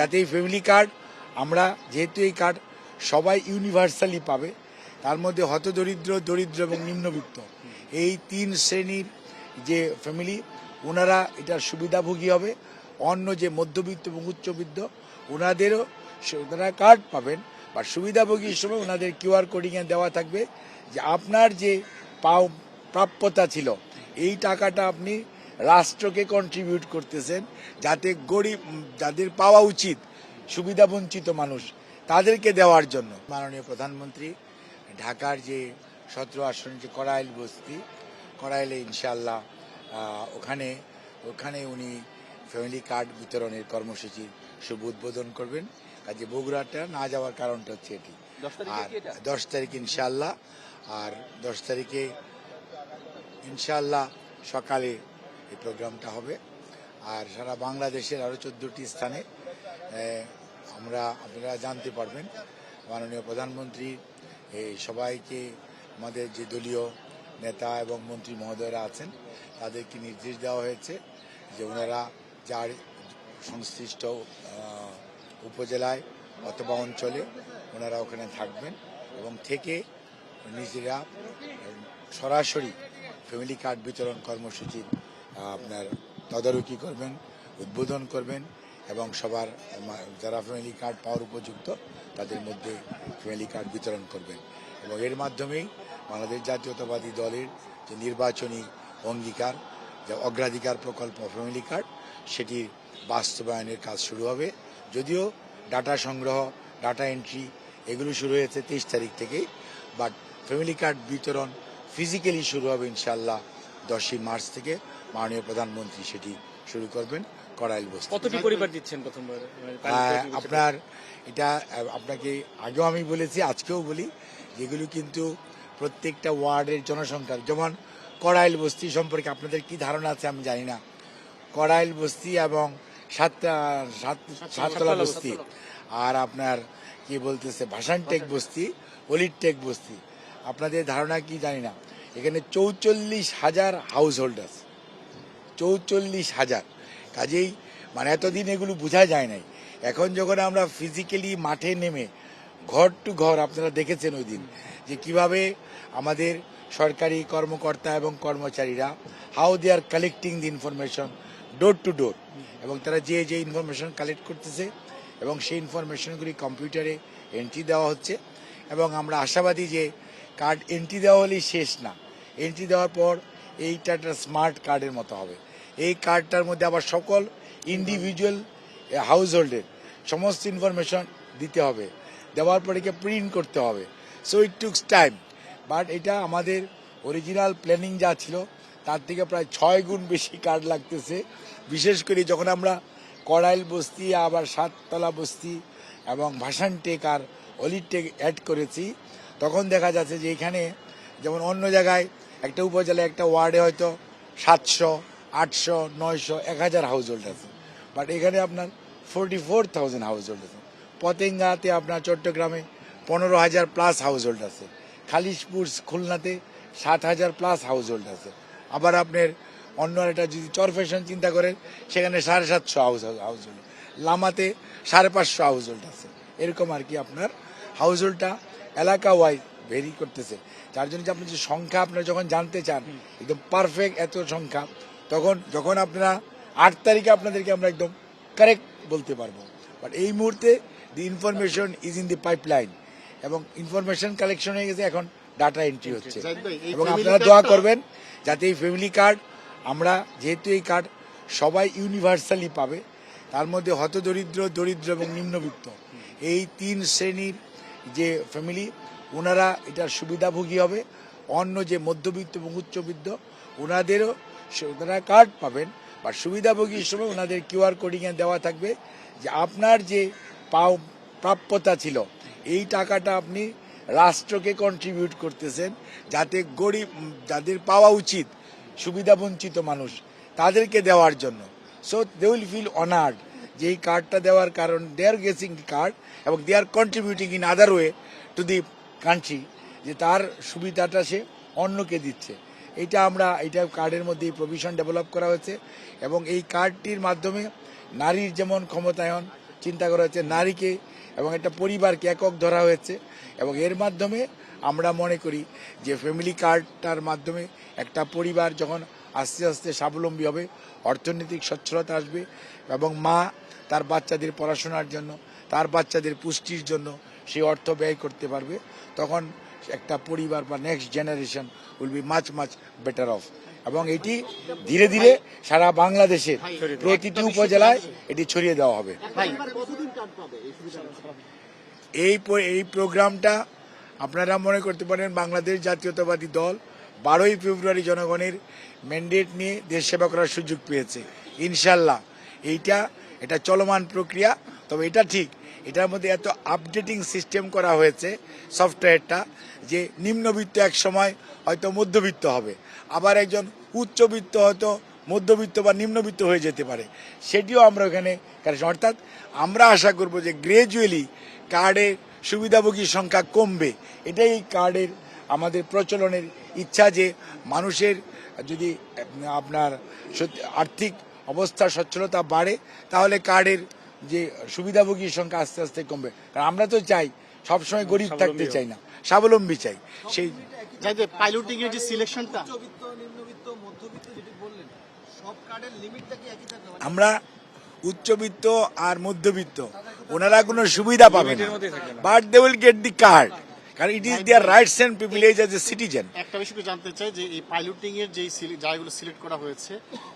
যাতে এই family card আমরা যেহেতু এই কার্ড সবাই ইউনিভার্সালি পাবে, তার মধ্যে হতদরিদ্র, দরিদ্র এবং নিম্নবিত্ত এই 3 শ্রেণীর যে ফ্যামিলি ওনারা এটার সুবিধাভোগী হবে। অন্য যে মধ্যবিত্ত এবং উচ্চবিত্ত ওনাদেরও ওনারা কার্ড পাবেন, বা সুবিধাভোগীর সময় ওনাদের কিউআর কোডিংয়ে দেওয়া থাকবে যে আপনার যে প্রাপ্যতা ছিল এই টাকাটা আপনি রাষ্ট্রকে কন্ট্রিবিউট করতেছেন, যাতে গরিব যাদের পাওয়া উচিত সুবিধাবঞ্চিত মানুষ তাদেরকে দেওয়ার জন্য। মাননীয় প্রধানমন্ত্রী ঢাকার যে 17 আসন যে কড়াইল বস্তি, কড়াইলে ইনশাআল্লাহ ওখানে উনি ফ্যামিলি কার্ড বিতরণের কর্মসূচি শুভ উদ্বোধন করবেন। কাজে বগুড়াটা না যাওয়ার কারণটা হচ্ছে এটি। আর 10 তারিখ ইনশাআল্লাহ, আর 10 তারিখে ইনশাআল্লাহ সকালে এই প্রোগ্রামটা হবে। আর সারা বাংলাদেশের আরও 14টি স্থানে আপনারা জানতে পারবেন। মাননীয় প্রধানমন্ত্রী এই সবাইকে আমাদের যে দলীয় নেতা এবং মন্ত্রী মহোদয়রা আছেন তাদেরকে নির্দেশ দেওয়া হয়েছে যে ওনারা যার সংশ্লিষ্ট উপজেলায় অথবা অঞ্চলে ওনারা ওখানে থাকবেন এবং থেকে নিজেরা সরাসরি ফ্যামিলি কার্ড বিতরণ কর্মসূচির আপনার তদারকি করবেন, উদ্বোধন করবেন এবং সবার যারা ফ্যামিলি কার্ড পাওয়ার উপযুক্ত তাদের মধ্যে ফ্যামিলি কার্ড বিতরণ করবেন। এবং এর মাধ্যমেই বাংলাদেশ জাতীয়তাবাদী দলের যে নির্বাচনী অঙ্গীকার, যে অগ্রাধিকার প্রকল্প ফ্যামিলি কার্ড, সেটির বাস্তবায়নের কাজ শুরু হবে। যদিও ডাটা সংগ্রহ, ডাটা এন্ট্রি এগুলো শুরু হয়েছে 23 তারিখ থেকেই, বাট ফ্যামিলি কার্ড বিতরণ ফিজিক্যালি শুরু হবে ইনশাআল্লাহ 10ই মার্চ থেকে। মাননীয় প্রধানমন্ত্রী সেটি শুরু করবেন কড়াইল বস্তি। কতটি পরিবার দিচ্ছেন প্রথমবার? আপনার এটা আপনাকে আগেও আমি বলেছি, আজকেও বলি, যেগুলো কিন্তু প্রত্যেকটা ওয়ার্ডের জনসংখ্যার, যেমন কড়াইল বস্তি সম্পর্কে আপনাদের কি ধারণা আছে আমি জানি না। কড়াইল বস্তি এবং সাততলা বস্তি, আর আপনার কি বলতেছে ভাসানটেক বস্তি, অলিরটেক বস্তি, আপনাদের ধারণা কি জানি না। এখানে 44,000 হাউস হোল্ড আছে, 44,000। কাজেই মানে এতদিন এগুলো বোঝা যায় নাই। এখন যখন আমরা ফিজিক্যালি মাঠে নেমে ঘর টু ঘর, আপনারা দেখেছেন ওই দিন যে কিভাবে আমাদের সরকারি কর্মকর্তা এবং কর্মচারীরা how they are collecting the information door to door, এবং তারা যে ইনফরমেশন কালেক্ট করতেছে এবং সেই ইনফরমেশনগুলি কম্পিউটারে এন্ট্রি দেওয়া হচ্ছে। এবং আমরা আশাবাদী যে কার্ড এন্ট্রি দেওয়া হলেই শেষ না, এন্ট্রি দেওয়ার পর এইটা একটা স্মার্ট কার্ডের মতো হবে। এই কার্ডটার মধ্যে আবার সকল ইন্ডিভিজুয়াল হাউস হোল্ডের সমস্ত ইনফরমেশন দিতে হবে, দেওয়ার পরে প্রিন্ট করতে হবে। সো ইট টুকস টাইম, বাট এটা আমাদের অরিজিনাল প্ল্যানিং যা ছিল তার থেকে প্রায় 6 গুণ বেশি কার্ড লাগতেছে। বিশেষ করে যখন আমরা কড়াইল বস্তি, আবার সাততলা বস্তি এবং ভাসানটেক আর অলিরটেক অ্যাড করেছি, তখন দেখা যাচ্ছে যে এখানে যেমন অন্য জায়গায় একটা উপজেলায় একটা ওয়ার্ডে হয়তো 700, 800, 900, 1000 হাউস হোল্ড আছে, বাট এখানে আপনার 44,000 হাউস হোল্ড আছে। পতেঙ্গাতে আপনার চট্টগ্রামে 15,000 প্লাস হাউস হোল্ড আছে। খালিশপুর খুলনাতে 7,000 প্লাস হাউস হোল্ড আছে। আবার আপনার অন্য একটা যদি চরফেশন চিন্তা করেন সেখানে 750 হাউস হোল্ড, লামাতে 550 হাউস হোল্ড আছে। এরকম আর কি আপনার হাউস হোল্ডটা এলাকা ওয়াইজ ভেরি করতেছে। যার জন্য আপনি যে সংখ্যা আপনারা যখন জানতে চান একদম পারফেক্ট এত সংখ্যা, তখন যখন আপনারা 8 তারিখে আপনাদেরকে আমরা একদম কারেক্ট বলতে পারবো। বাট এই মুহূর্তে the information is in the pipeline, এবং ইনফরমেশন কালেকশন হয়ে গেছে, এখন ডাটা এন্ট্রি হচ্ছে। এবং আপনারা দোয়া করবেন যাতে এই ফ্যামিলি কার্ড আমরা যেহেতু এই কার্ড সবাই ইউনিভার্সালি পাবে, তার মধ্যে হতদরিদ্র, দরিদ্র এবং নিম্নবিত্ত এই 3 শ্রেণীর যে ফ্যামিলি ওনারা এটার সুবিধাভোগী হবে। অন্য যে মধ্যবিত্ত এবং উচ্চবিত্ত ওনাদেরও ওনারা কার্ড পাবেন, বা সুবিধাভোগীর সময় ওনাদের কিউআর কোডিংয়ে দেওয়া থাকবে যে আপনার যে প্রাপ্যতা ছিল এই টাকাটা আপনি রাষ্ট্রকে কন্ট্রিবিউট করতেছেন, যাতে গরিব যাদের পাওয়া উচিত সুবিধাবঞ্চিত মানুষ তাদেরকে দেওয়ার জন্য। So they will feel honoured যে এই কার্ডটা দেওয়ার কারণ দে আর গেসিং দি কার্ড, এবং they are contributing in other way to the country, যে তার সুবিধাটা সে অন্যকে দিচ্ছে। এটা কার্ডের মধ্যে প্রভিশন ডেভেলপ করা হয়েছে, এবং এই কার্ডটির মাধ্যমে নারীর যেমন ক্ষমতায়ন, চিন্তা করা হয়েছে নারীকে এবং একটা পরিবারকে একক ধরা হয়েছে, এবং এর মাধ্যমে আমরা মনে করি যে ফ্যামিলি কার্ডটার মাধ্যমে একটা পরিবার যখন আস্তে আস্তে স্বাবলম্বী হবে, অর্থনৈতিক সচ্ছলতা আসবে এবং মা তার বাচ্চাদের পড়াশোনার জন্য, তার বাচ্চাদের পুষ্টির জন্য সেই অর্থ ব্যয় করতে পারবে, তখন একটা পরিবার বা next generation will be much much better of. এবং এটি ধীরে ধীরে সারা বাংলাদেশের প্রতিটি উপজেলায় এটি ছড়িয়ে দেওয়া হবে। এই প্রোগ্রামটা আপনারা মনে করতে পারেন বাংলাদেশ জাতীয়তাবাদী দল 12ই ফেব্রুয়ারি জনগণের ম্যান্ডেট নিয়ে দেশ সেবা করার সুযোগ পেয়েছে। ইনশাল্লাহ এটা চলমান প্রক্রিয়া। তবে এটা ঠিক, এটার মধ্যে এত আপডেটিং সিস্টেম করা হয়েছে সফটওয়্যারটা, যে নিম্নবিত্ত এক সময় হয়তো মধ্যবিত্ত হবে, আবার একজন উচ্চবিত্ত হয়তো মধ্যবিত্ত বা নিম্নবিত্ত হয়ে যেতে পারে, সেটিও আমরা ওখানে, অর্থাৎ আমরা আশা করব যে গ্র্যাজুয়ালি কার্ডের সুবিধাভোগীর সংখ্যা কমবে। এটাই এই কার্ডের আমাদের প্রচলনের ইচ্ছা, যে মানুষের যদি আপনার আর্থিক অবস্থার সচ্ছলতা বাড়ে তাহলে কার্ডের যে সুবিধাভোগীর সংখ্যা আস্তে আস্তে কমবে। কারণ আমরা তো চাই সবসময় গরিব থাকতে চাই না, স্বাবলম্বী চাই। সেই পাইলটিং এর যে সিলেকশনটা, আমরা উচ্চবিত্ত আর মধ্যবিত্ত ওনারা কোনো সুবিধা পাবে না, but they will get the card, কারণ it is their rights and privilege as a citizen. একটা বিষয় জানতে চাই যে এই পাইলটিং এর যে জায়গাগুলো সিলেক্ট করা হয়েছে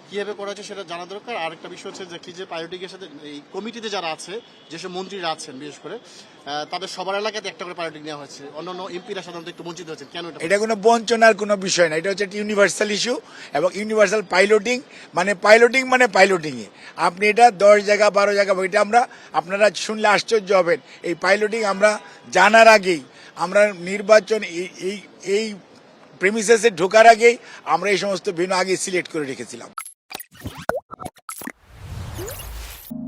কিভাবে করা হয়েছে সেটা জানা দরকার। আর একটা বিষয় হচ্ছে যে কি যে পাইলটিং এর সাথে এই কমিটিতে যারা আছে, যেসব মন্ত্রীরা আছেন বিশেষ করে, তাদের সবার এলাকাতে একটা করে পাইলটিং নেওয়া হয়েছে, অন্যান্য এমপিরা সাধারণত একটু বঞ্চিত হয়েছে, কেন? এটা কোনো বঞ্চনার কোনো বিষয় না, এটা হচ্ছে একটা ইউনিভার্সাল ইস্যু, এবং ইউনিভার্সাল পাইলটিং মানে পাইলটিংয়ে আপনি এটা 10 জায়গা 12 জায়গা, এটা আপনারা শুনলে আশ্চর্য হবেন। এই পাইলটিং আমরা জানার আগেই, আমরা নির্বাচন এই প্রেমিসেসে ঢোকার আগেই আমরা এই সমস্ত ভেন্যু আগে সিলেক্ট করে রেখেছিলাম।